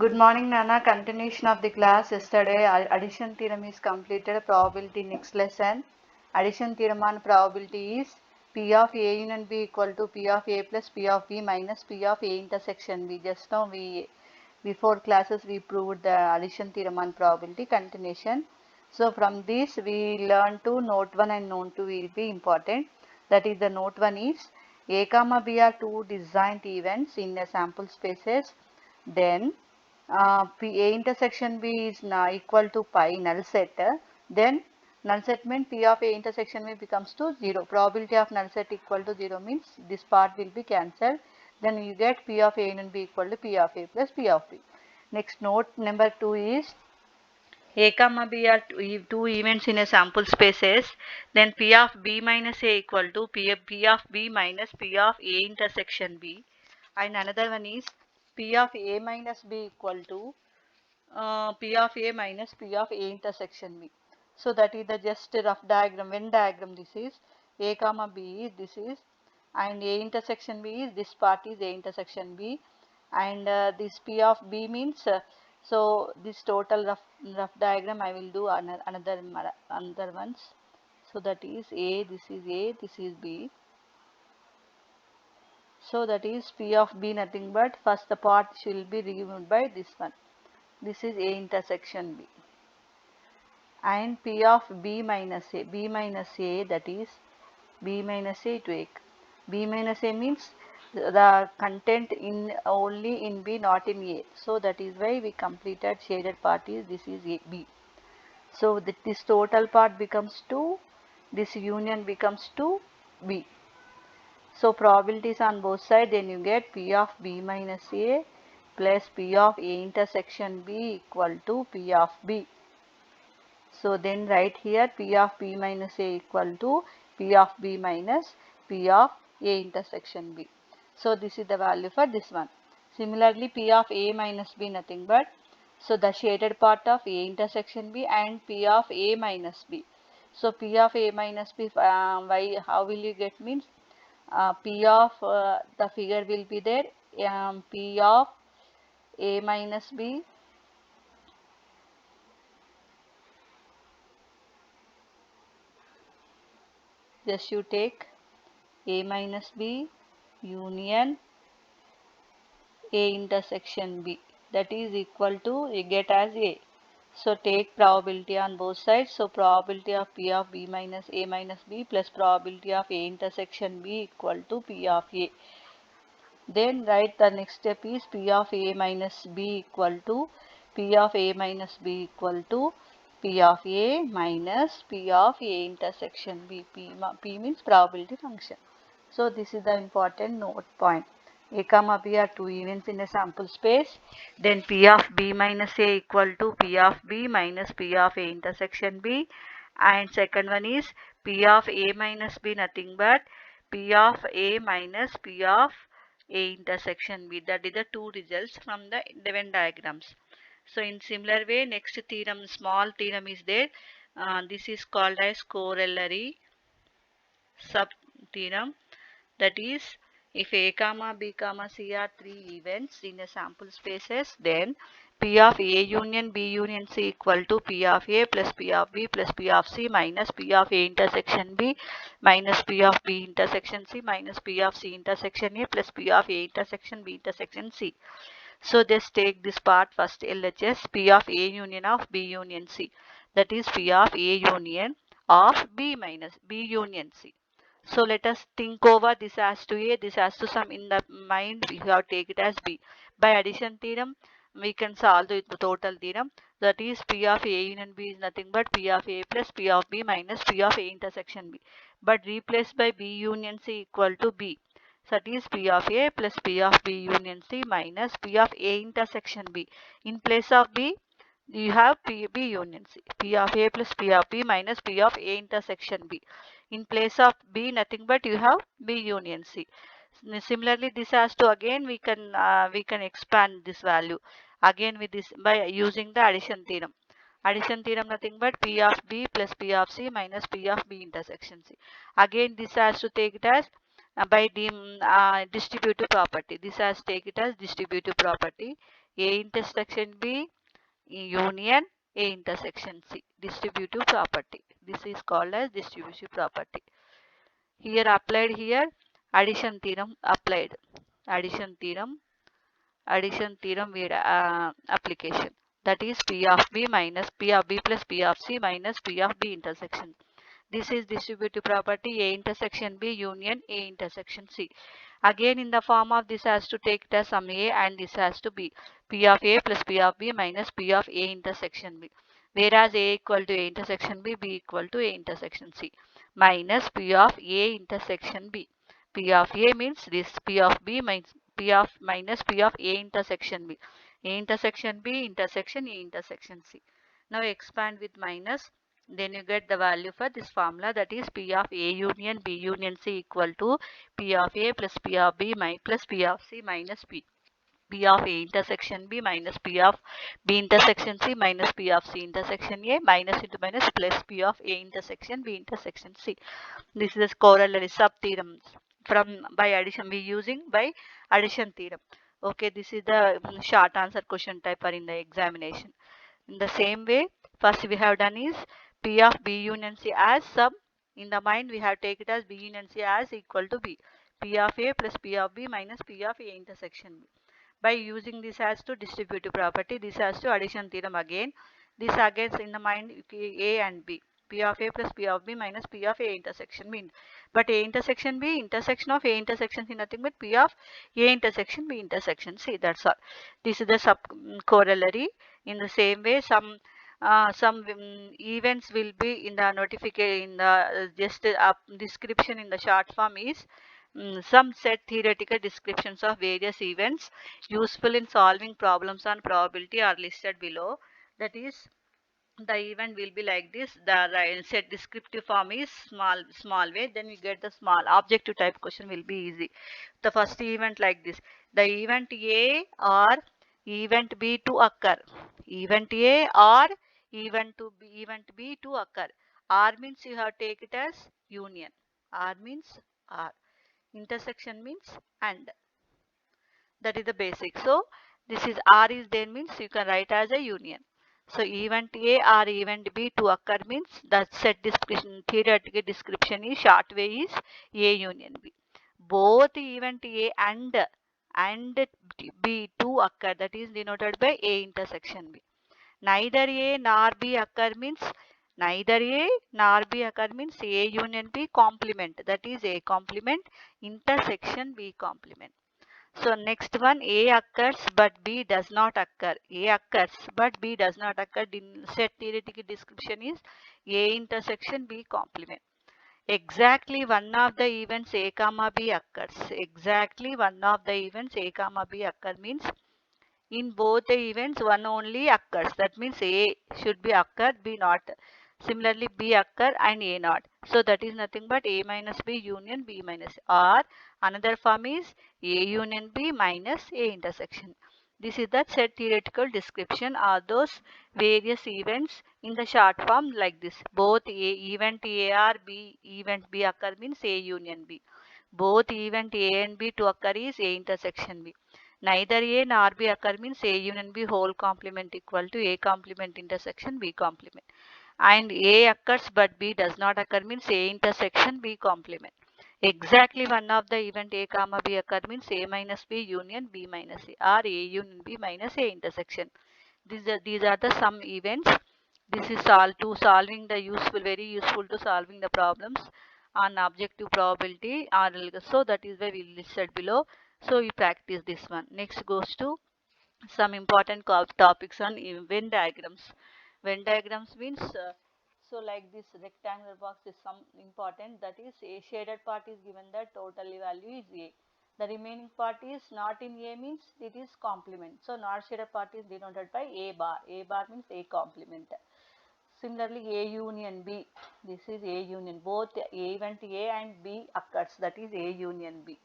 Good morning, Nana. Continuation of the class. Yesterday, addition theorem is completed. Probability next lesson. Addition theorem on probability is P of A union B equal to P of A plus P of B minus P of A intersection B. Just now before classes we proved the addition theorem on probability. Continuation. So from this we learn to note 1 and note 2 will be important. That is the note 1 is A comma B are two disjoint events in a sample spaces. Then P A intersection B is equal to pi null set. Then null set means P of A intersection B becomes to 0. Probability of null set equal to 0 means this part will be cancelled. Then you get P of A and B equal to P of A plus P of B. Next note number 2 is A comma B are two events in a sample spaces. Then P of B minus A equal to P of B minus P of A intersection B. And another one is P of A minus B equal to P of A minus P of A intersection B. So that is the just rough diagram, Venn diagram this is. A comma B this is, and A intersection B is, this part is A intersection B, and this P of B means, so this total rough diagram I will do another ones. So that is A, this is A, this is B. So that is P of B nothing but first the part will be removed by this one. This is A intersection B. And P of B minus A, that is B minus A to A. B minus A means the content in only in B, not in A. So that is why we completed shaded part is this is A, B. So this total part becomes 2, this union becomes 2, B. So probabilities on both sides, then you get P of B minus A plus P of A intersection B equal to P of B. So then write here P of B minus A equal to P of B minus P of A intersection B. So this is the value for this one. Similarly, P of A minus B nothing but, so the shaded part of A intersection B and P of A minus B. So P of A minus B, how will you get means, P of the figure will be there, P of A minus B just you take A minus B union A intersection B, that is equal to you get as A. So take probability on both sides. So probability of P of B minus A minus B plus probability of A intersection B equal to P of A. Then write the next step is P of A minus B equal to P of A minus B equal to P of A minus P of A intersection B. P means probability function. So this is the important note point. A comma B are two events in a sample space. Then P of B minus A equal to P of B minus P of A intersection B. And second one is P of A minus B nothing but P of A minus P of A intersection B. That is the two results from the Venn diagrams. So in similar way, next theorem, small theorem is there. This is called as corollary sub theorem. That is, if A comma B comma C are three events in a sample spaces, then P of A union B union C equal to P of A plus P of B plus P of C minus P of A intersection B minus P of B intersection C minus P of C intersection A plus P of A intersection B intersection C. So just take this part first, LHS P of A union of B union C. That is P of A union of B minus B union C. So let us think over this as to A, this as to some in the mind, we have to take it as B. By addition theorem, we can solve the total theorem. That is P of A union B is nothing but P of A plus P of B minus P of A intersection B. But replaced by B union C equal to B. So that is P of A plus P of B union C minus P of A intersection B. In place of B, you have B union C. P of A plus P of B minus P of A intersection B. In place of B nothing but you have B union C. Similarly, this has to again we can expand this value again with this by using the addition theorem. Addition theorem nothing but P of B plus P of C minus P of B intersection C. Again this has to take it as by distributive property. This has to take it as distributive property. A intersection B union A intersection C. Distributive property. This is called as distributive property. Here applied here, addition theorem applied. Addition theorem with application. That is P of B minus P of B plus P of C minus P of B intersection. This is distributive property A intersection B union A intersection C. Again in the form of this has to take the sum A and this has to be P of A plus P of B minus P of A intersection B. Whereas A equal to A intersection B, B equal to A intersection C minus P of A intersection B. P of A means this P of B minus P of minus P of A intersection B. A intersection B intersection A intersection C. Now expand with minus, then you get the value for this formula, that is P of A union B union C equal to P of A plus P of B plus P of C minus P of A intersection B minus P of B intersection C minus P of C intersection A minus into minus plus P of A intersection B intersection C. This is a corollary sub theorem from by addition, we using by addition theorem. Okay, this is the short answer question type for in the examination. In the same way, first we have done is P of B union C as sum. In the mind, we have taken it as B union C as equal to B. P of A plus P of B minus P of A intersection B. By using this as to distributive property, this as to addition theorem again. This again in the mind A and B. P of A plus P of B minus P of A intersection B. But A intersection B, intersection of A intersection C, nothing but P of A intersection B intersection C. That's all. This is the sub corollary. In the same way, some events will be in the notification in the just description in the short form is some set theoretical descriptions of various events useful in solving problems on probability are listed below. That is, the event will be like this. The set descriptive form is small way, then we get the small objective type question will be easy. The first event like this, the event A or event B to occur, event A or event B to occur. R means you have take it as union, R means R, intersection means and. That is the basic. So this is R is there means you can write as a union. So event A or event B to occur means the set description, theoretical description is short way is A union B. Both event A and B to occur, that is denoted by A intersection B. Neither A nor B occur means neither A nor B occur means A union B complement, that is A complement intersection B complement. So next one, A occurs but B does not occur. A occurs but B does not occur. Set theoretical description is A intersection B complement. Exactly one of the events A comma B occurs. Exactly one of the events A comma B occur means in both the events one only occurs. That means A should be occur, B not. Similarly, B occur and A not. So that is nothing but A minus B union B minus A. Or another form is A union B minus A intersection. This is the set theoretical description of those various events in the short form like this. Both event A or B, event B occur means A union B. Both event A and B to occur is A intersection B. Neither A nor B occur means A union B whole complement equal to A complement intersection B complement. And A occurs but B does not occur means A intersection B complement. Exactly one of the event A comma B occur means A minus B union B minus A or A union B minus A intersection. These are the some events. This is all to solving the useful, very useful to solving the problems on objective probability. So that is why we listed below. So we practice this one. Next goes to some important topics on Venn diagrams. Venn diagrams means so like this rectangular box is some important, that is a shaded part is given that total value is A. The remaining part is not in A means it is complement. So not shaded part is denoted by A bar. A bar means A complement. Similarly, A union B. This is A union. Both event A and B occurs. That is A union B.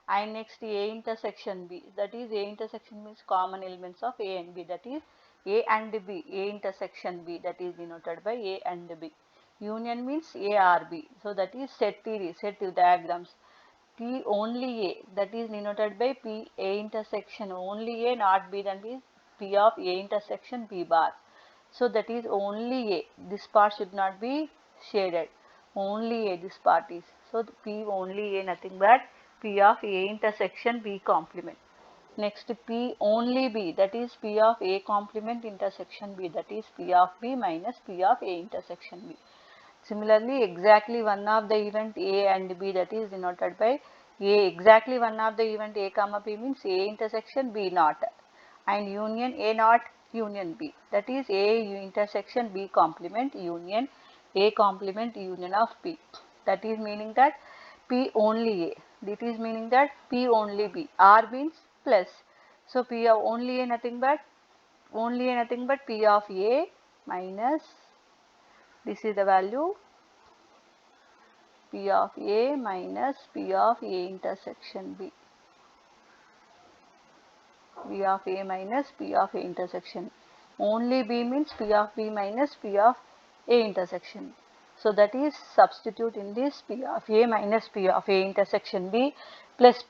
And next A intersection B. That is A intersection means common elements of A and B. That is A and B. A intersection B. That is denoted by A and B. Union means A or B. So that is set theory, set diagrams. P only A. That is denoted by P. A intersection only A, not B, then B. P of A intersection B bar. So that is only A. This part should not be shaded. Only A this part is. So P only A, nothing but P of A intersection B complement. Next P only B, that is P of A complement intersection B, that is P of B minus P of A intersection B. Similarly, exactly one of the event A and B, that is denoted by A. Exactly one of the event A comma B means A intersection B naught, and union A naught union B, that is A intersection B complement union A complement union of P. That is meaning that P only A. That is meaning that P only B. R means plus. So P of only A nothing but P of A minus, this is the value, P of A minus P of A intersection B. P of A minus P of A intersection. Only B means P of B minus P of A intersection. So that is substitute in this P of A minus P of A intersection B plus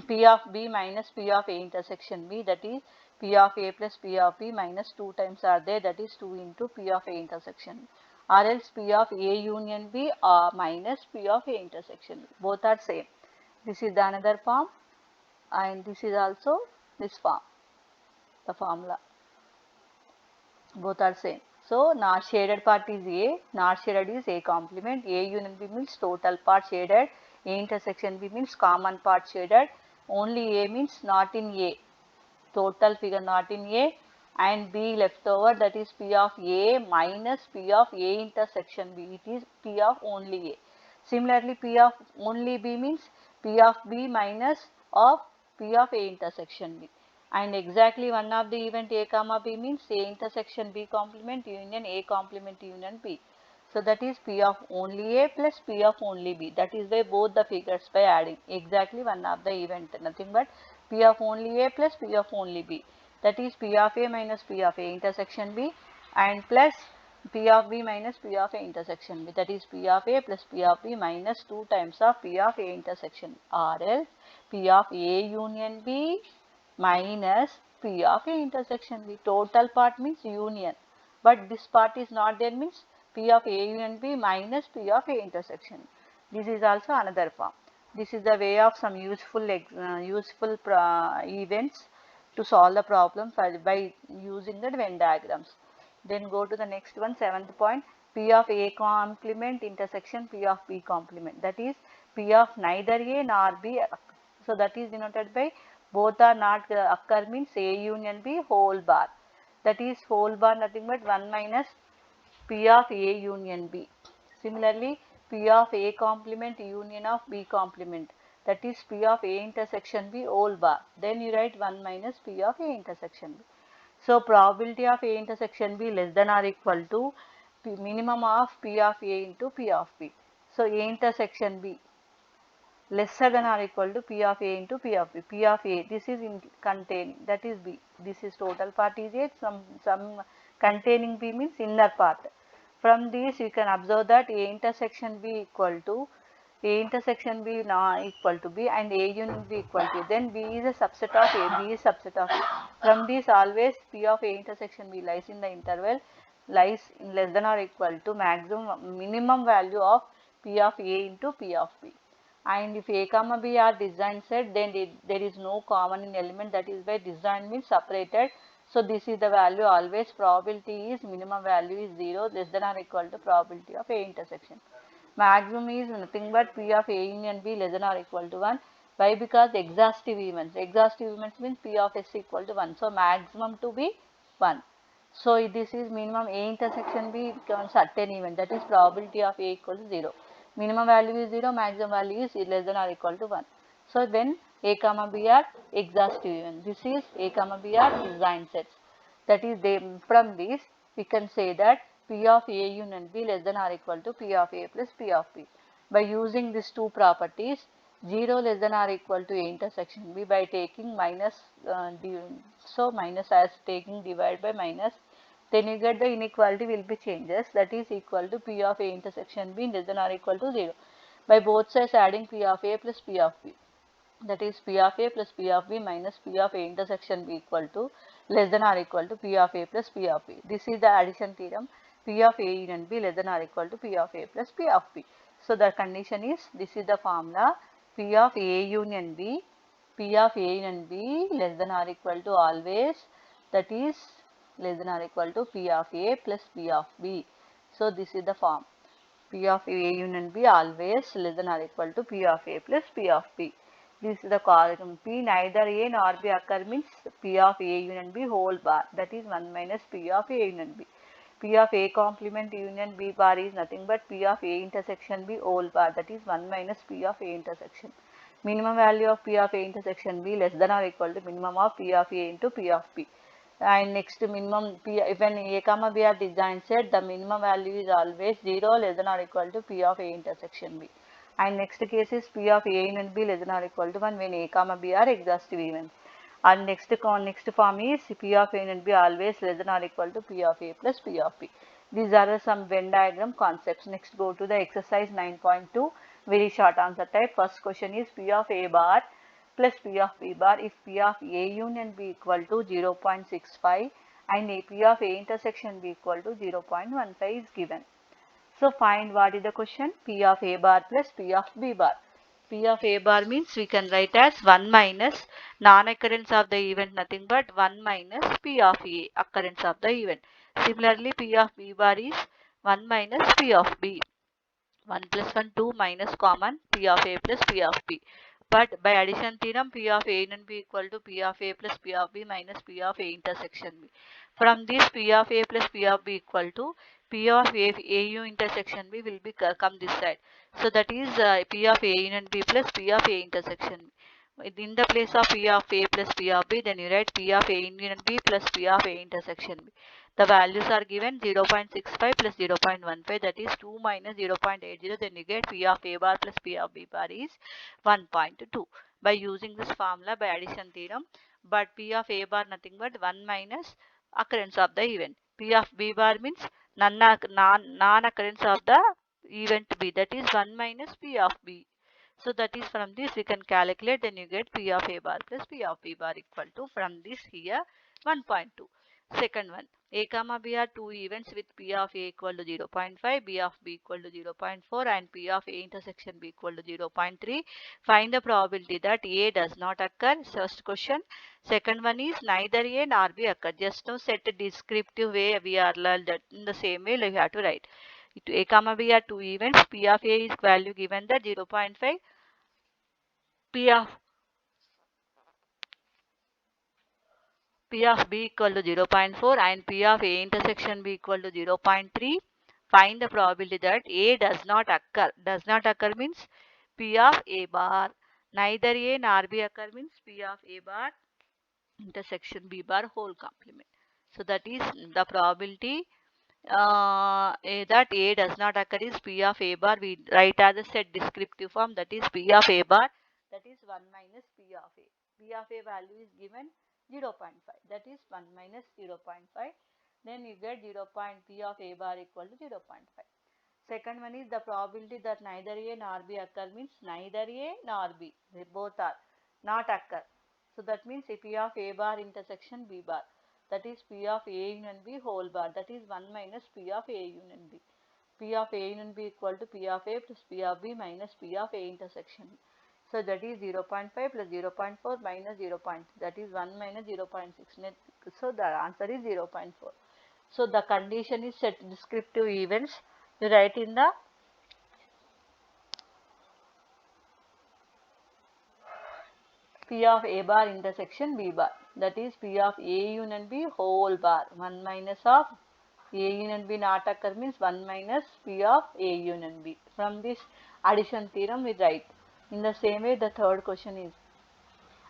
P of B minus P of A intersection B, that is P of A plus P of B minus 2 times are there, that is 2 into P of A intersection, or else P of A union B minus P of A intersection B. Both are same. This is the another form, and this is also this form, the formula. Both are same. So not shaded part is A, not shaded is A complement. A union B means total part shaded, A intersection B means common part shaded. Only A means not in A, total figure not in A, and B left over, that is P of A minus P of A intersection B. It is P of only A. Similarly, P of only B means P of B minus of P of A intersection B. And exactly one of the event A comma B means A intersection B complement union A complement union B. So that is P of only A plus P of only B. That is by both the figures by adding exactly one of the event, nothing but P of only A plus P of only B. That is P of A minus P of A intersection B, and plus P of B minus P of A intersection B. That is P of A plus P of B minus 2 times of P of A intersection, or else P of A union B minus P of A intersection B. Total part means union, but this part is not there means P of A union B minus P of A intersection. This is also another form. This is the way of some useful events to solve the problem by using the Venn diagrams. Then go to the next one, 7th point, P of A complement intersection P of B complement. That is P of neither A nor B. So that is denoted by both are not occur means A union B whole bar. That is whole bar nothing but 1 minus P of A union B. Similarly, P of A complement union of B complement, that is P of A intersection B whole bar. Then you write 1 minus P of A intersection B. So probability of A intersection B less than or equal to minimum of P of A into P of B. So A intersection B lesser than or equal to P of A into P of B. P of A, this is in containing, that is B. This is total part is A, some containing B means inner part. From this you can observe that A intersection B equal to A intersection B not equal to B, and A union B equal to A. Then B is a subset of A, B is subset of A. From this always P of A intersection B lies in the interval, lies in less than or equal to minimum value of P of A into P of B. And if A comma B are disjoint set, then there is no common in element, that is why disjoint means separated. So this is the value always, probability is minimum value is 0 less than or equal to probability of A intersection. Maximum is nothing but P of A union B less than or equal to 1. Why? Because exhaustive events. Exhaustive events means P of S equal to 1. So maximum to be 1. So this is minimum A intersection B becomes certain event, that is probability of A equal to 0. Minimum value is 0, maximum value is less than or equal to 1. So then A comma B are exhaustive event. This is A comma B are disjoint sets. That is from this we can say that P of A union B less than or equal to P of A plus P of B. By using these two properties, 0 less than or equal to A intersection B by taking minus, so minus as taking divide by minus, then you get the inequality will be changes, that is equal to P of A intersection B less than or equal to 0. By both sides adding P of A plus P of B, that is P of A plus P of B minus P of A intersection B equal to less than or equal to P of A plus P of B. This is the addition theorem. P of A union B less than or equal to P of A plus P of B. So the condition is, this is the formula, P of A union B, P of A union B less than or equal to always, that is less than or equal to P of A plus P of B. So this is the form. P of A union B always less than or equal to P of A plus P of B. This is the column. P neither A nor B occur means P of A union B whole bar, that is 1 minus P of A union B. P of A complement union B bar is nothing but P of A intersection B whole bar, that is 1 minus P of A intersection. Minimum value of P of A intersection B less than or equal to minimum of P of A into P of B. And next, minimum P, when A comma B are disjoint set, the minimum value is always 0 less than or equal to P of A intersection B. And next case is P of A union B less than or equal to 1 when A comma B are exhaustive events. And next form is P of A union B always less than or equal to P of A plus P of B. These are some Venn diagram concepts. Next, go to the exercise 9.2, very short answer type. First question is P of A bar plus P of B bar if P of A union B equal to 0.65 and a P of A intersection B equal to 0.15 is given. So find what is the question? P of A bar plus P of B bar. P of A bar means we can write as 1 minus non-occurrence of the event, nothing but 1 minus P of A, occurrence of the event. Similarly, P of B bar is 1 minus P of B. 1 plus 1, 2 minus common P of A plus P of B. But by addition theorem, P of A and B equal to P of A plus P of B minus P of A intersection B. From this, P of A plus P of B equal to P of A AU intersection B will be come this side. So that is P of A union B plus P of A intersection B. In the place of P of A plus P of B, then you write P of A union B plus P of A intersection B. The values are given 0.65 plus 0.15, that is 2 minus 0.80, then you get P of A bar plus P of B bar is 1.2 by using this formula by addition theorem. But P of A bar nothing but 1 minus occurrence of the event. P of B bar means non-occurrence of the event B, that is 1 minus P of B. So that is, from this we can calculate, then you get P of A bar plus P of B bar equal to, from this here, 1.2. Second one, A comma B are two events with P of A equal to 0.5, B of B equal to 0.4 and P of A intersection B equal to 0.3. Find the probability that A does not occur. First question. Second one is neither A nor B occur. Just now set a descriptive way, we are learned that in the same way you have to write. A comma B are two events. P of A is value given that 0.5. P of B equal to 0.4 and P of A intersection B equal to 0.3. Find the probability that A does not occur. Does not occur means P of A bar. Neither A nor B occur means P of A bar intersection B bar whole complement. So that is the probability that A does not occur is P of A bar. We write as a set descriptive form, that is P of A bar, that is 1 minus P of A. P of A value is given 0.5, that is 1 minus 0.5. Then you get P of A bar equal to 0.5. Second one is the probability that neither A nor B occur means neither A nor B, they both are not occur. So that means P of A bar intersection B bar, that is P of A union B whole bar, that is 1 minus P of A union B. P of A union B equal to P of A plus P of B minus P of A intersection. So that is 0.5 plus 0.4 minus 0. That is 1 minus 0.6. So the answer is 0.4. So the condition is set descriptive events. You write in the P of A bar intersection B bar, that is P of A union B whole bar, 1 minus of A union B not occur means 1 minus P of A union B. From this addition theorem we write. In the same way, the third question is,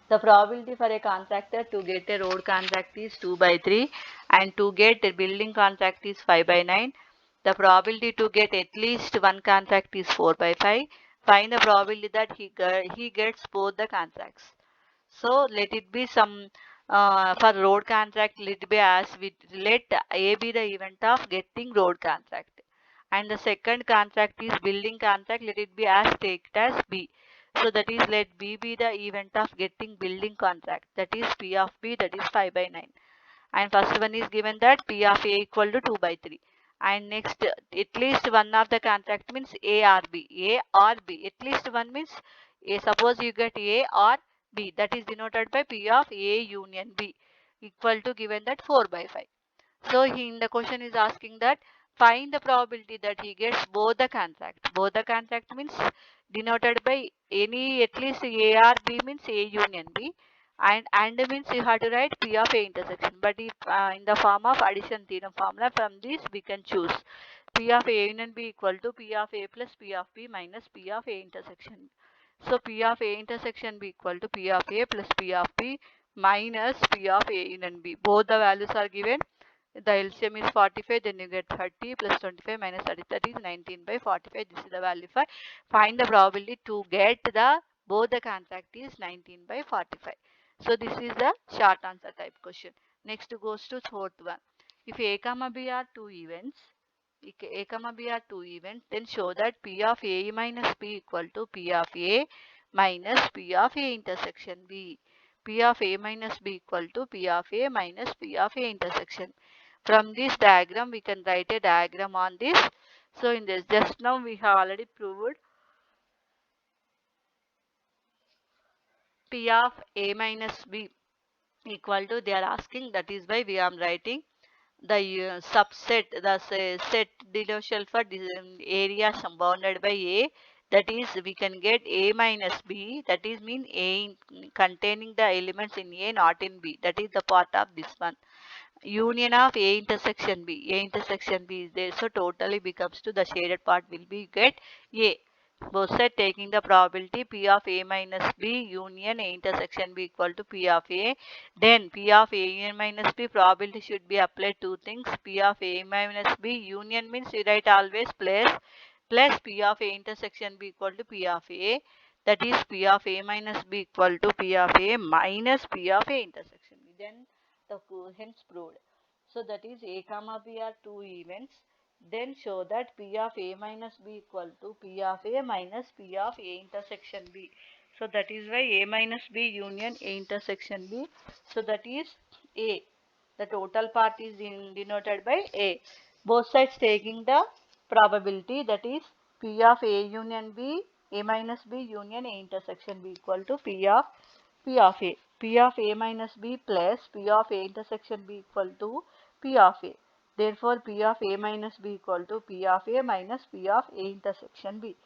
the probability for a contractor to get a road contract is 2 by 3 and to get a building contract is 5 by 9. The probability to get at least one contract is 4 by 5. Find the probability that he gets both the contracts. So let it be some for road contract, let it be as we let A be the event of getting road contract, and the second contract is building contract, let it be as take it as B. So that is, let B be the event of getting building contract, that is P of B, that is 5 by 9. And first one is given that P of A equal to 2 by 3. And next, at least one of the contract means A or B. A or B. At least one means A. Suppose you get A or B. That is denoted by P of A union B equal to given that 4 by 5. So in the question is asking that find the probability that he gets both the contract. Both the contract means denoted by any at least A or B means A union B, and means you have to write P of A intersection. But if in the form of addition theorem formula, from this we can choose P of A union B equal to P of A plus P of B minus P of A intersection. So P of A intersection B equal to P of A plus P of B minus P of A union B. Both the values are given. The LCM is 45, then you get 30 plus 25 minus 30, that is 19 by 45. This is the value for find the probability to get the both the contract is 19 by 45. So this is the short answer type question. Next goes to fourth one. If A comma B are two events, if A comma B are two events, then show that P of A minus B equal to P of A minus P of A intersection B. P of A minus B equal to P of A minus P of A intersection. From this diagram, we can write a diagram on this. So in this, just now we have already proved P of A minus B equal to, they are asking, that is why we are writing the subset, the set denotation for this area bounded by A, that is we can get A minus B, that is mean A containing the elements in A not in B, that is the part of this one. Union of A intersection B. A intersection B is there. So totally becomes to the shaded part will be get A. Both side taking the probability P of A minus B union A intersection B equal to P of A. Then P of A union minus B probability should be applied two things. P of A minus B union means you write always plus P of A intersection B equal to P of A. That is P of A minus B equal to P of A minus P of A intersection B. Then the hence proved. So that is A comma B are two events. Then show that P of A minus B equal to P of A minus P of A intersection B. So that is why A minus B union A intersection B. So that is A. The total part is denoted by A. Both sides taking the probability, that is P of A union B, A minus B union A intersection B equal to P of A. P of A minus B plus P of A intersection B equal to P of A. Therefore, P of A minus B equal to P of A minus P of A intersection B.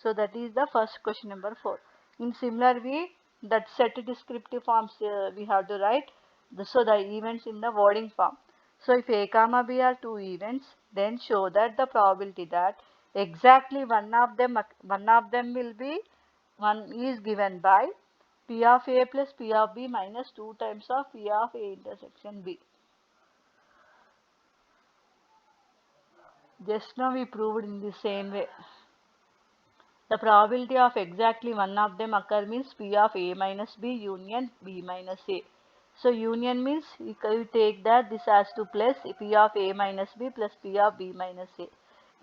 So that is the first question number 4. In similar way, that set descriptive forms we have to write. So the events in the wording form. So if A comma B are two events, then show that the probability that exactly one of them will be one is given by P of A plus P of B minus 2 times of P of A intersection B. Just now we proved in the same way. The probability of exactly one of them occur means P of A minus B union B minus A. So union means you take that this has to plus P of A minus B plus P of B minus A.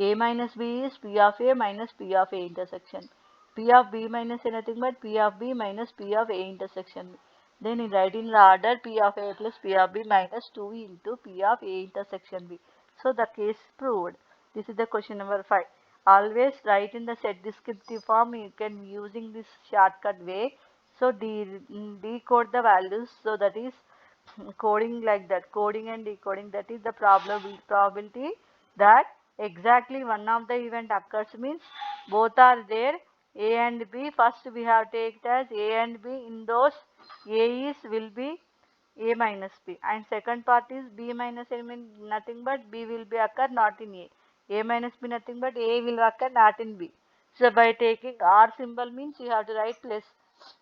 A minus B is P of A minus P of A intersection. P of B minus A nothing but P of B minus P of A intersection. Then you write in the order P of A plus P of B minus 2 into P of A intersection B. So the case proved. This is the question number 5. Always write in the set descriptive form. You can using this shortcut way. So decode the values. So that is coding like that. Coding and decoding, that is the probability that exactly one of the event occurs means both are there. A and B. First we have taken as A and B. In those A is will be A minus B, and second part is B minus A means nothing but B will be occur not in A. A minus B nothing but A will occur not in B. So by taking R symbol means you have to write plus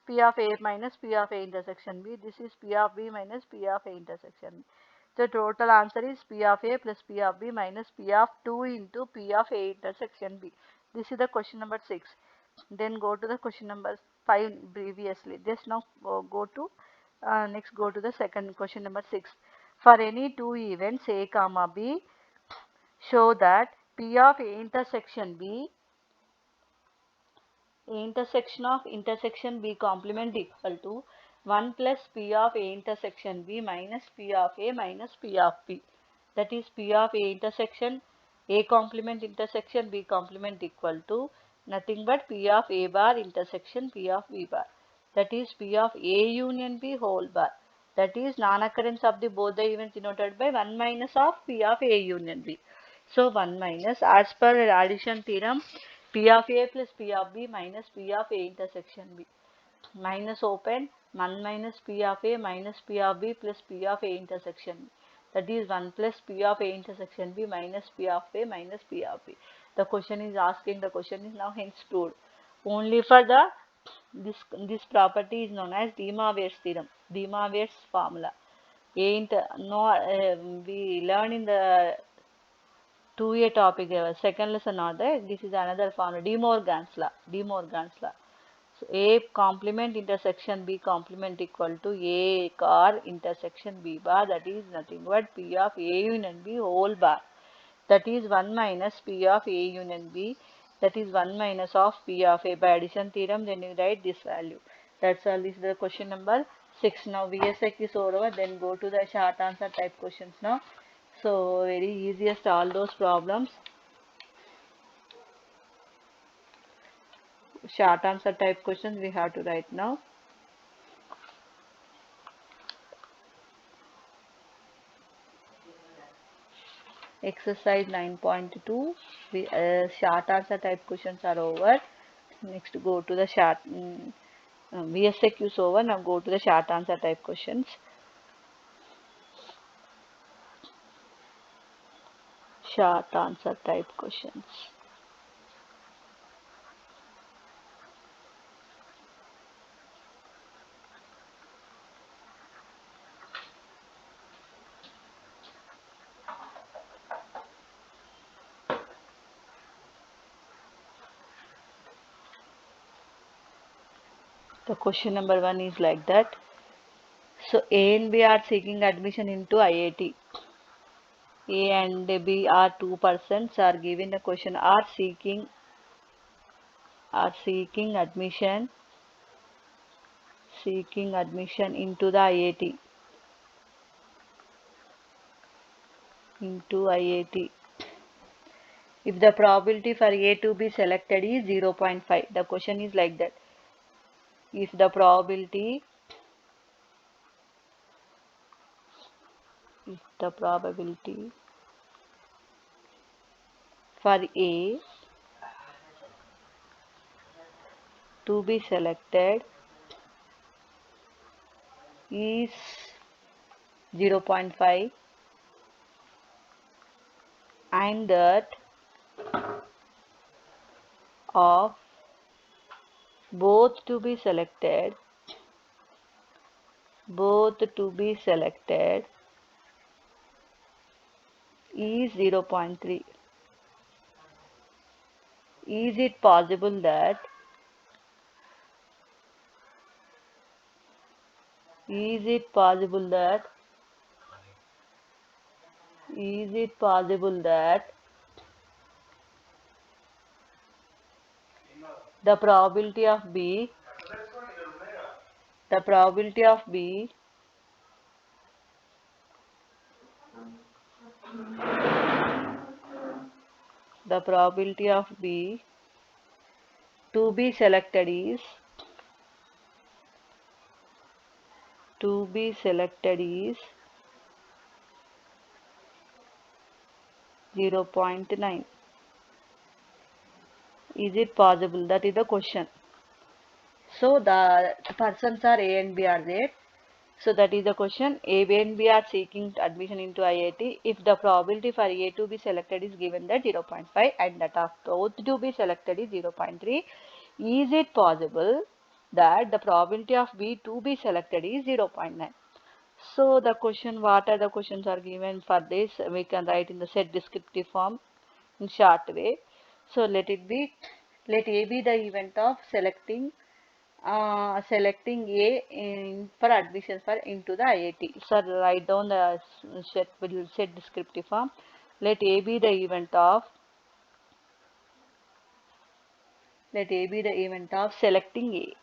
P of A minus P of A intersection B. This is P of B minus P of A intersection B. The total answer is P of A plus P of B minus P of 2 into P of A intersection B. This is the question number 6. Then go to the question number 5 previously. Just now go to next go to the second question number 6. For any two events A comma B, show that P of A intersection B, A intersection of intersection B complement equal to 1 plus P of A intersection B minus P of A minus P of B. That is P of A intersection A complement intersection B complement equal to nothing but P of A bar intersection P of B bar. That is P of A union B whole bar. That is non-occurrence of the both the events denoted by 1 minus of P of A union B. So 1 minus, as per addition theorem, P of A plus P of B minus P of A intersection B. Minus open 1 minus P of A minus P of B plus P of A intersection B. That is 1 plus P of A intersection B minus P of A minus P of B. The question is asking, the question is now hence proved. Only for the this property is known as De Moivre's theorem, De Moivre's formula. We learn in the 2A topic, second lesson not there. This is another formula, De Morgan's law. De Morgan's law. So A complement intersection B complement equal to A car intersection B bar, that is nothing but P of A union B whole bar. That is 1 minus P of A union B, that is 1 minus of P of A. By addition theorem, then you write this value. That's all. This is the question number 6. Now VSEC is over, then go to the short answer type questions now. So very easiest all those problems. Short answer type questions we have to write now. Exercise 9.2, short answer type questions are over. Next go to the short VSEQ is over. Now go to the short answer type questions. Short answer type questions. The question number 1 is like that. So A and B are seeking admission into IIT. A and B are 2 persons are given the question, are seeking admission into the IIT. If the probability for A to be selected is 0.5, the question is like that. If the probability for A to be selected is 0.5 and that of both to be selected is 0.3. Is it possible that the probability of B to be selected is 0.9. Is it possible? That is the question. So the persons are A and B are there. So that is the question. A and B are seeking admission into IIT. If the probability for A to be selected is given that 0.5 and that of both to be selected is 0.3, is it possible that the probability of B to be selected is 0.9? So the question, what are the questions are given for this? We can write in the set descriptive form in short way. So let A be the event of selecting A for admission into the IIT. So write down the set descriptive form. Let A be the event of selecting A.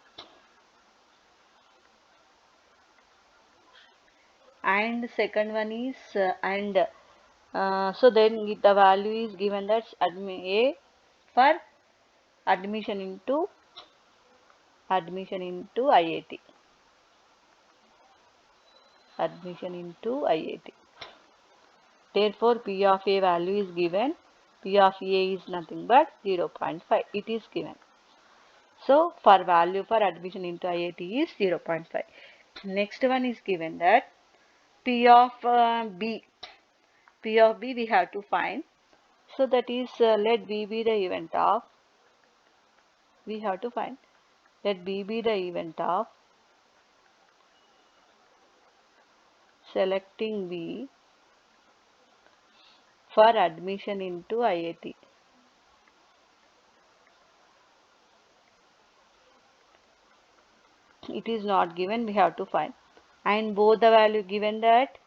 and second one is so then the value is given that A for admission into IIT. Admission into IIT. Therefore, P of A value is given. P of A is nothing but 0.5. It is given. So, for value for admission into IIT is 0.5. Next one is given that P of B. P of B we have to find. So, that is let B be the event of. We have to find. Let B be the event of selecting B for admission into IIT. It is not given, we have to find. And both the value given that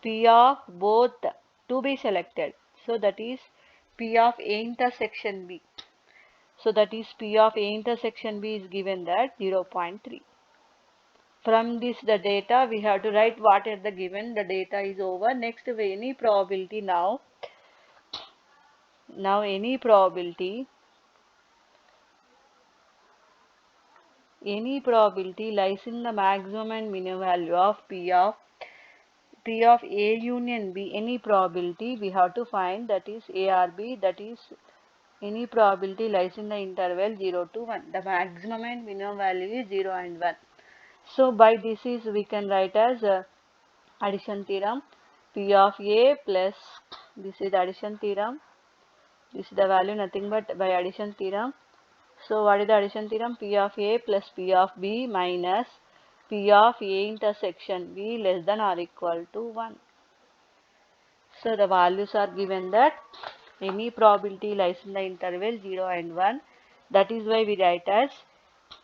P of both to be selected. So that is P of A intersection B. So that is P of A intersection B is given that 0.3. From this the data we have to write what are the given, the data is over. Next any probability now. Now any probability lies in the maximum and minimum value of P of A union B. Any probability we have to find, that is A or B, that is any probability lies in the interval 0 to 1. The maximum and minimum value is 0 and 1. So by this is we can write as addition theorem. P of A plus, this is the addition theorem. This is the value nothing but by addition theorem. So what is the addition theorem? P of A plus P of B minus P of A intersection B less than or equal to 1. So the values are given that any probability lies in the interval 0 and 1. That is why we write as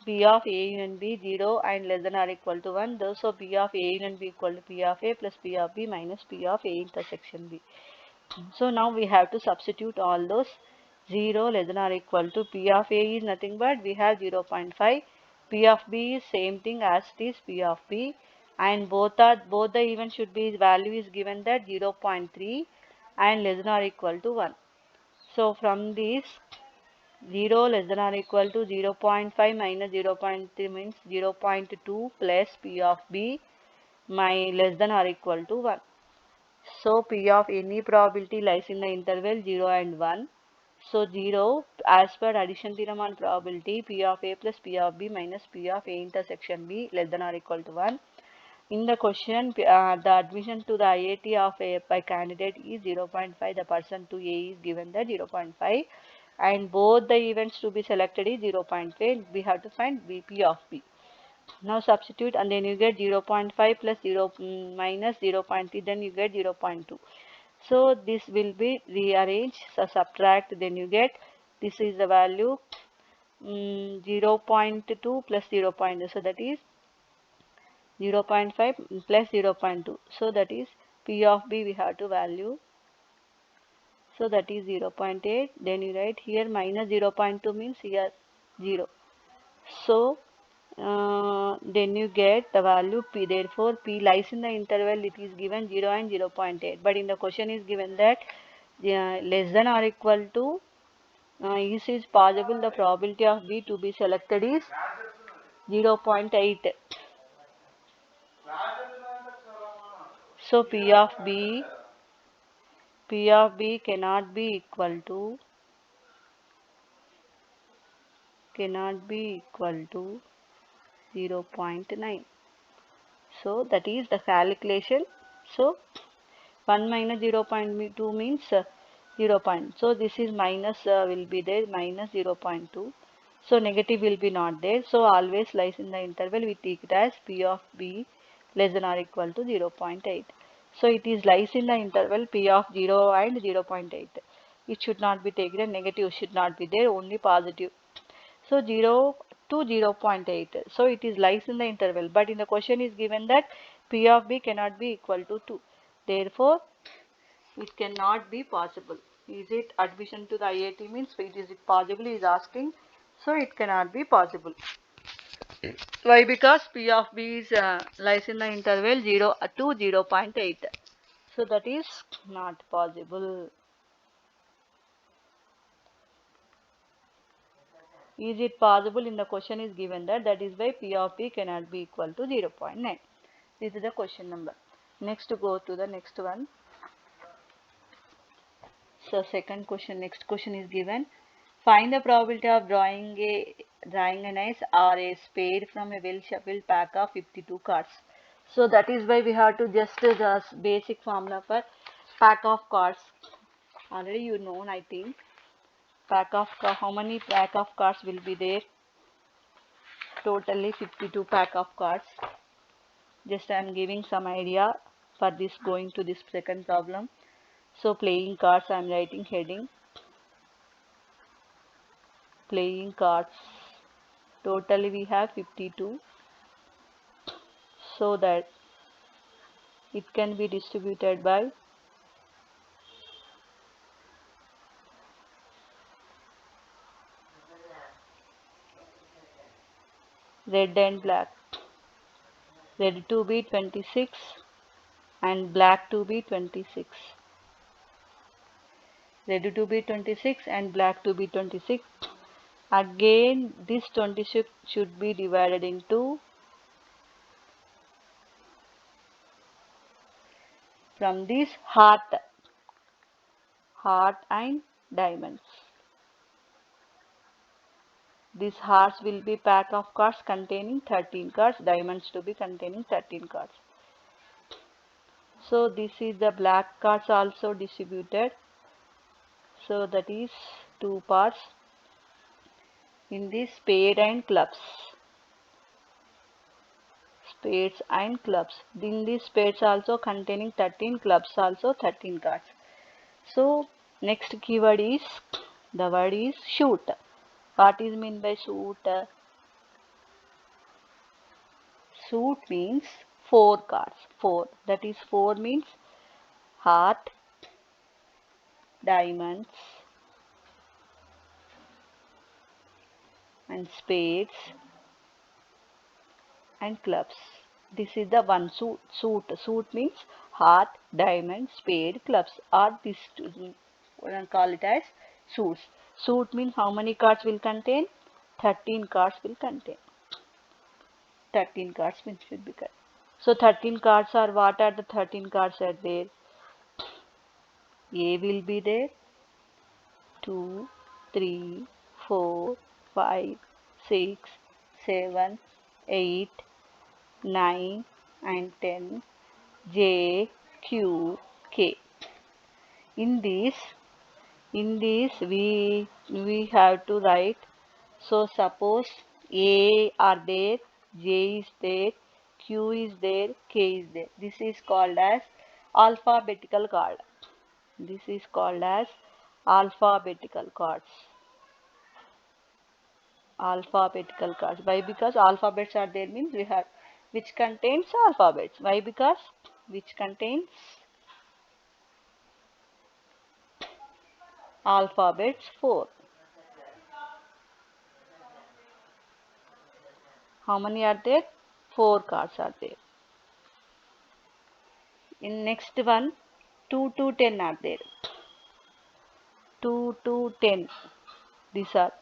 P of A union B 0 and less than or equal to 1. Thus, so P of A union B equal to P of A plus P of B minus P of A intersection B. So now we have to substitute all those. 0 less than or equal to P of A is nothing but we have 0.5. P of B is same thing as this P of B, and both the events should be value is given that 0.3 and less than or equal to 1. So from this 0 less than or equal to 0.5 minus 0.3 means 0.2 plus P of B less than or equal to 1. So P of any probability lies in the interval 0 and 1. So 0 as per addition theorem on probability, P of A plus P of B minus P of A intersection B less than or equal to 1. In the question, the admission to the IIT of A by candidate is 0.5. The person to A is given that 0.5, and both the events to be selected is 0.5. We have to find P of B. Now substitute and then you get 0.5 plus 0 minus 0.3, then you get 0.2. So this will be rearranged, so subtract, then you get this is the value 0.2 plus 0.2, so that is 0.5 plus 0.2, so that is P of B we have to value, so that is 0.8. Then you write here minus 0.2 means here 0. So then you get the value P. Therefore P lies in the interval, it is given 0 and 0.8, but in the question is given that less than or equal to is possible, the probability of B to be selected is 0.8. So P of B cannot be equal to 0.9. So that is the calculation. So 1 minus 0.2 means 0. So this is minus will be there, minus 0.2. So negative will be not there. So always lies in the interval. We take it as P of B less than or equal to 0.8. So it is lies in the interval P of 0 and 0.8. It should not be taken. Negative should not be there. Only positive. So 0 to 0.8. So it is lies in the interval. But in the question is given that P of B cannot be equal to 2. Therefore, it cannot be possible. Is it admission to the IIT means it is it possible is asking. So it cannot be possible. Why? Because P of B is lies in the interval 0 to 0.8. So that is not possible. Is it possible? In the question is given that is why P of B cannot be equal to 0.9. This is the question number. Next, go to the next one. So second question, next question is given. Find the probability of drawing an ace or a spade from a well shuffled pack of 52 cards. So that is why we have to just the basic formula for pack of cards. Already you know, I think. How many pack of cards will be there? Totally 52 pack of cards. Just I am giving some idea for this going to this second problem. So playing cards, I am writing heading. Playing cards. Totally we have 52. So that it can be distributed by red and black. Red to be 26 and black to be 26. Red to be 26 and black to be 26. Again this 26 should be divided into from this heart and diamonds. These hearts will be pack of cards containing 13 cards, diamonds to be containing 13 cards. So this is the black cards also distributed. So that is two parts in this spade and clubs. Spades and clubs. In these spades also containing 13, clubs also 13 cards. So next keyword is, the word is shoot. What is meant by shoot? Shoot means 4 cards. 4. That is 4 means heart, diamonds and spades and clubs. This is the one suit. Suit means heart, diamond, spade, clubs. Or this we can call it as suits. Suit means how many cards will contain? 13 cards will contain. 13 cards means should be correct. So 13 cards are, what are the 13 cards are there? A will be there. 2, 3, 4, 5, 6, 7, 8, 9 and 10. J, Q, K. In this we have to write. So suppose A are there, J is there, Q is there, K is there. This is called as alphabetical card. This is called as alphabetical cards. Alphabetical cards. Why? Because alphabets are there means we have which contains alphabets. Why? Because which contains alphabets 4. How many are there? 4 cards are there. In next one, 2 to 10 are there. 2 to 10. These are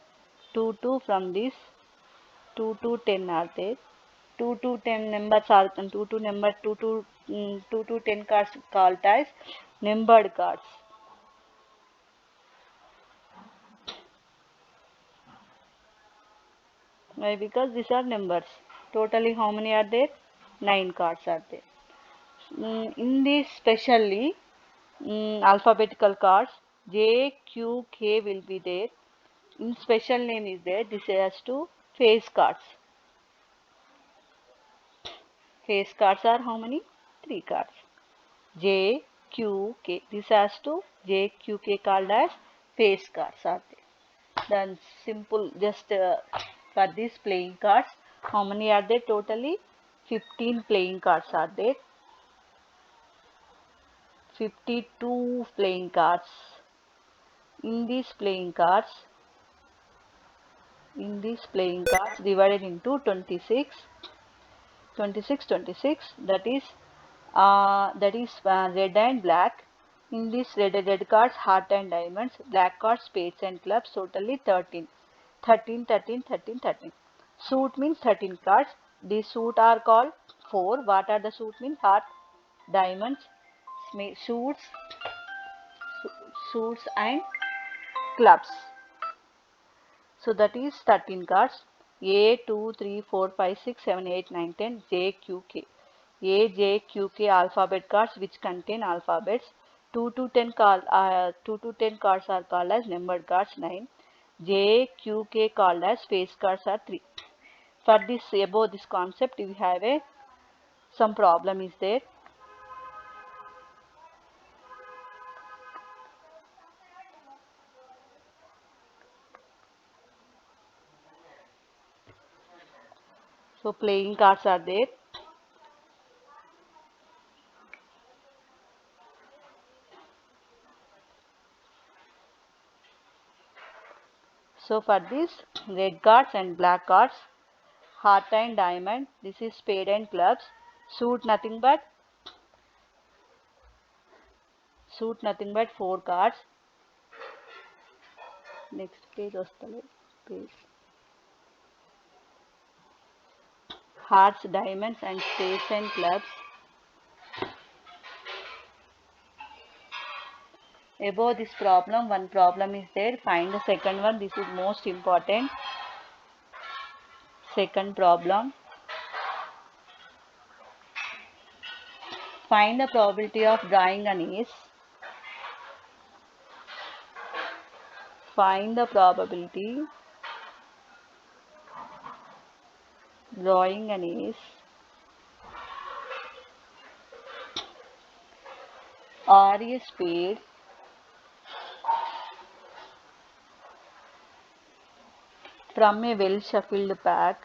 2 to from this 2 to 10 are there. 2 to 10 numbers are 2 to number 2 to 10 cards called as numbered cards. Why? Because these are numbers. Totally how many are there? 9 cards are there. In this specially alphabetical cards, J, Q, K will be there. In special name is there. This has to face cards. Face cards are how many? 3 cards. J, Q, K. This has to J, Q, K called as face cards are there. Then simple just for these playing cards, how many are there totally? 15 playing cards are there. 52 playing cards. In these playing cards, in these playing cards divided into 26, 26, 26, that is red and black. In this red cards, heart and diamonds, black cards, spades and clubs, totally 13. 13, 13, 13, 13. Suit means 13 cards. These suit are called 4. What are the suit means? Heart, diamonds, suits, suits and clubs. So that is 13 cards. A, 2, 3, 4, 5, 6, 7, 8, 9, 10, J, Q, K. A, J, Q, K alphabet cards which contain alphabets. 2 to 10 cards are called as numbered cards 9. J, Q, K called as space cards are 3. For this above this concept we have some problem is there. So playing cards are there. So for this red cards and black cards, heart and diamond, this is spade and clubs, suit nothing but 4 cards. Next page ostale page. Hearts, diamonds and spades and clubs. Above this problem, one problem is there. Find the second one. This is most important. Second problem. Find the probability of drawing an ace. Find the probability drawing an ace or a spade from a well shuffled pack.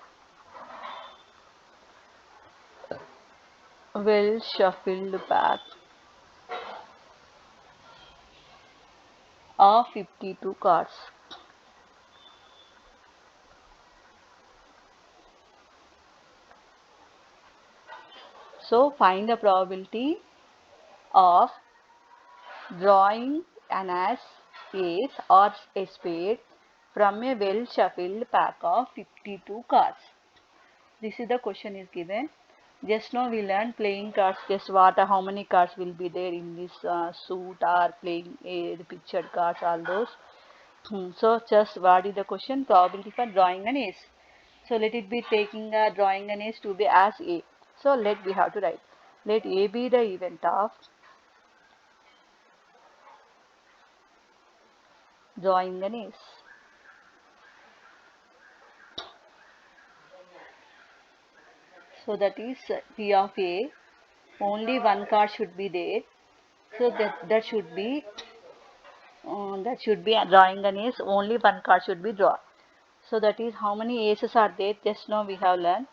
Well shuffled pack of 52 cards. So find the probability of drawing an ace or a spade from a well shuffled pack of 52 cards. This is the question is given. Just now we learned playing cards, just how many cards will be there in this suit or playing the pictured cards, all those. So just what is the question? Probability for drawing an ace. So let it be taking drawing an ace to be as A. So we have to write. Let A be the event of drawing an ace. So that is P of A. Only one card should be there. So that should be drawing an ace. Only one card should be drawn. So that is how many aces are there. Just now we have learned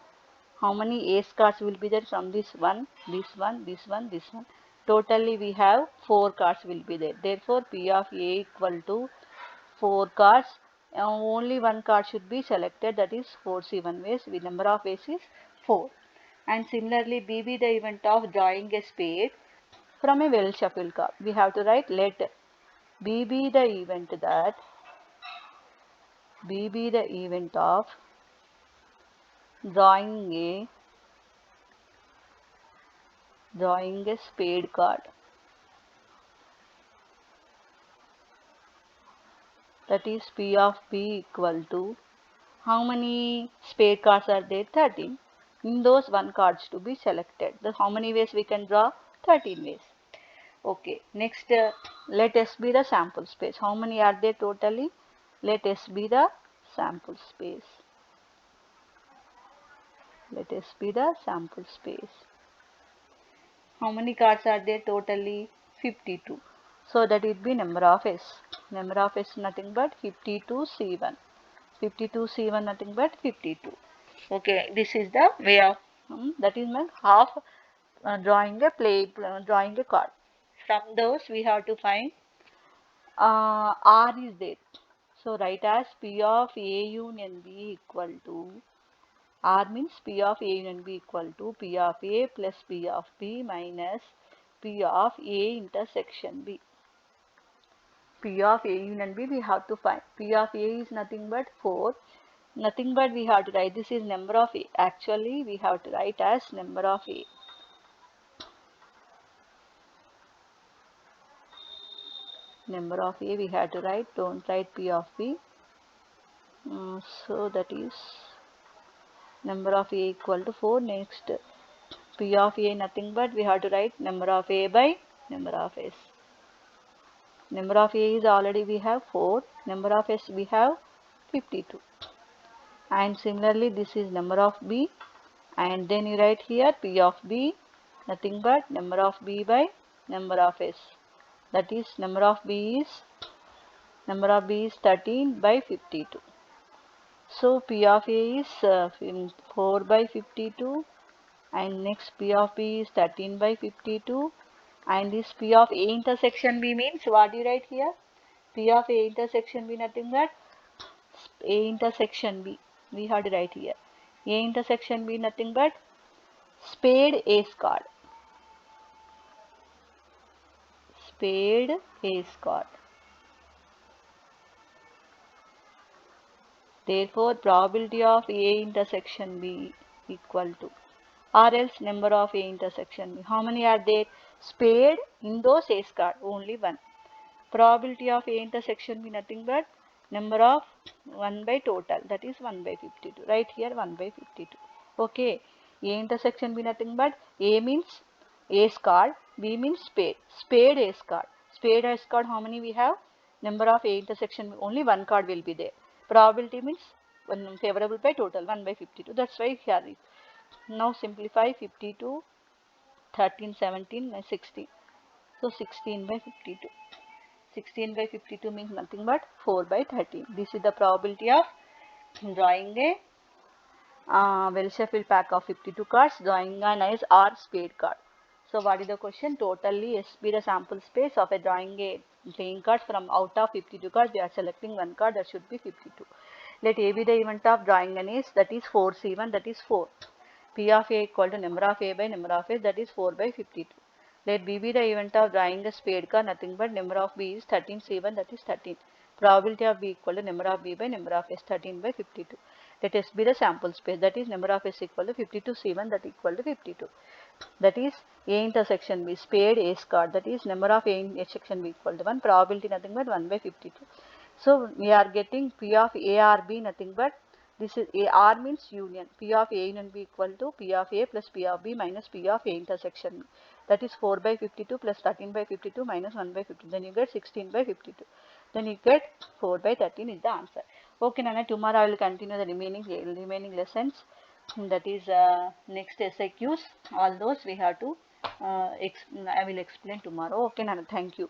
how many ace cards will be there from this one, this one, this one, this one. Totally we have 4 cards will be there. Therefore P of A equal to 4 cards. Only one card should be selected, that is 4C1 ways. The number of ways is 4. And similarly B be the event of drawing a spade from a well shuffled card. We have to write let B be the event of drawing a spade card. That is P of B equal to how many spade cards are there? 13. In those one cards to be selected. How many ways we can draw? 13 ways. Okay. Next, let S be the sample space. How many are there totally? Let S be the sample space. Let S be the sample space. How many cards are there totally? 52. So that it be number of S. Number of S nothing but 52C1. 52C1 nothing but 52. Okay, this is the way of that is my half drawing a card. From those we have to find R is there. So write as P of A union B equal to, R means P of A union B equal to P of A plus P of B minus P of A intersection B. P of A union B we have to find. P of A is nothing but 4. Nothing but we have to write this is number of A. Actually we have to write as number of A. Number of A we have to write. Don't write P of B. So that is number of A equal to 4. Next P of A nothing but we have to write number of A by number of S. Number of A is already we have 4. Number of S we have 52. And similarly this is number of B, and then you write here P of B nothing but number of B by number of S. That is number of B is 13 by 52. So P of A is 4 by 52, and next P of B is 13 by 52, and this P of A intersection B means what you write here? P of A intersection B nothing but A intersection B. We have to write here. A intersection B nothing but spade A squared. Spade A squared. Therefore, probability of A intersection B equal to, or else number of A intersection B. How many are there? Spade in those A squared, only one. Probability of A intersection be nothing but number of 1 by total, that is 1 by 52. Right here 1 by 52. Okay. A intersection be nothing but A means A squared, B means spade. Spade A squared. Spade A squared, how many we have? Number of A intersection, only one card will be there. Probability means one favorable by total, 1 by 52. That's why here is. Now simplify 52, 13, 17, and 16. So 16 by 52. 16 by 52 means nothing but 4 by 13. This is the probability of drawing a well-shuffled pack of 52 cards, drawing a nice or spade card. So what is the question? Totally S be the sample space of a drawing a playing cards. From out of 52 cards, we are selecting one card, that should be 52. Let A be the event of drawing an ace, that is 4C1, that is 4. P of A equal to number of A by number of S, that is 4 by 52. Let B be the event of drawing a spade card, nothing but number of B is 13C1, that is 13. Probability of B equal to number of B by number of S, 13 by 52. Let S be the sample space, that is number of S equal to 52C1, that equal to 52. That is A intersection B, spade A squared, that is number of A intersection B equal to 1. Probability nothing but 1 by 52. So we are getting P of A or B nothing but, this is A, R means union. P of A union B equal to P of A plus P of B minus P of A intersection B. That is 4 by 52 plus 13 by 52 minus 1 by 50. Then you get 16 by 52. Then you get 4 by 13 is the answer. Okay, Nana, tomorrow I will continue the remaining lessons. That is next SIQs. All those we have to, I will explain tomorrow. Okay, Nana, thank you.